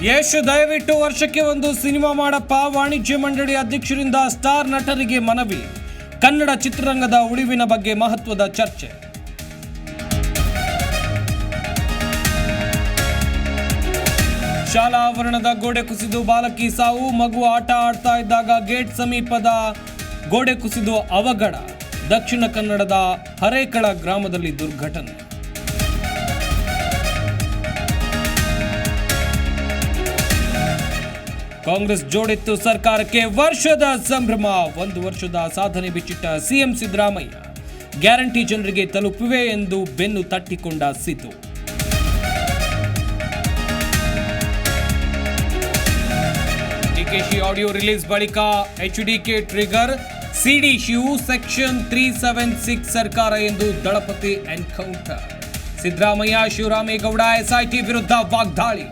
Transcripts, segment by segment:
ಯಶ್ ದಯವಿಟ್ಟು ವರ್ಷಕ್ಕೆ ಒಂದು ಸಿನಿಮಾ ಮಾಡಪ್ಪ. ವಾಣಿಜ್ಯ ಮಂಡಳಿ ಅಧ್ಯಕ್ಷರಿಂದ ಸ್ಟಾರ್ ನಟರಿಗೆ ಮನವಿ. ಕನ್ನಡ ಚಿತ್ರರಂಗದ ಉಳಿವಿನ ಬಗ್ಗೆ ಮಹತ್ವದ ಚರ್ಚೆ. ಶಾಲಾ ಆವರಣದ ಗೋಡೆ ಕುಸಿದು ಬಾಲಕಿ ಸಾವು. ಮಗು ಆಟ ಆಡ್ತಾ ಇದ್ದಾಗ ಗೇಟ್ ಸಮೀಪದ ಗೋಡೆ ಕುಸಿದು ಅವಘಡ. ದಕ್ಷಿಣ ಕನ್ನಡದ ಹರೇಕಳ ಗ್ರಾಮದಲ್ಲಿ ದುರ್ಘಟನೆ. ಕಾಂಗ್ರೆಸ್ ಜೋಡೆತ್ತು ಸರ್ಕಾರಕ್ಕೆ ವರ್ಷದ ಸಂಭ್ರಮ. 1 ವರ್ಷದ ಸಾಧನೆ ಬಿಚ್ಚಿಟ್ಟ ಸಿಎಂ ಸಿದ್ದರಾಮಯ್ಯ. ಗ್ಯಾರಂಟಿ ಜನರಿಗೆ ತಲುಪಿವೆ ಎಂದು ಬೆನ್ನು ತಟ್ಟಿಕೊಂಡ ಸಿದ್ದು. ಡಿಕೆಶಿ ಆಡಿಯೋ ರಿಲೀಸ್ ಬಳಿಕ ಎಚ್ಡಿಕೆ ಟ್ರಿಗರ್. ಸಿಡಿ ಶಿವು ಸೆಕ್ಷನ್ 376 ಸರ್ಕಾರ ಎಂದು ದಳಪತಿ ಎನ್ಕೌಂಟರ್. ಸಿದ್ದರಾಮಯ್ಯ ಶಿವರಾಮೇಗೌಡ ಎಸ್ಐಟಿ ವಿರುದ್ಧ ವಾಗ್ದಾಳಿ.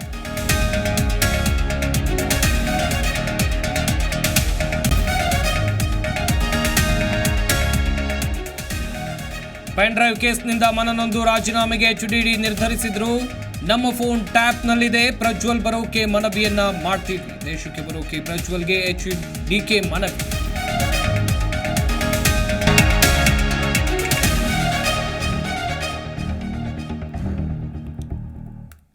ಪೆನ್ ಡ್ರೈವ್ ಕೇಸ್ನಿಂದ ಮನನೊಂದು ರಾಜೀನಾಮೆಗೆ ಎಚ್ಡಿಡಿ ನಿರ್ಧರಿಸಿದ್ರು. ನಮ್ಮ ಫೋನ್ ಟ್ಯಾಪ್ನಲ್ಲಿದೆ. ಪ್ರಜ್ವಲ್ ಬರೋಕೆ ಮನವಿಯನ್ನ ಮಾಡ್ತಿದ್ವಿ. ದೇಶಕ್ಕೆ ಬರೋಕೆ ಪ್ರಜ್ವಲ್ಗೆ ಎಚ್ಡಿಕೆ ಮನವಿ.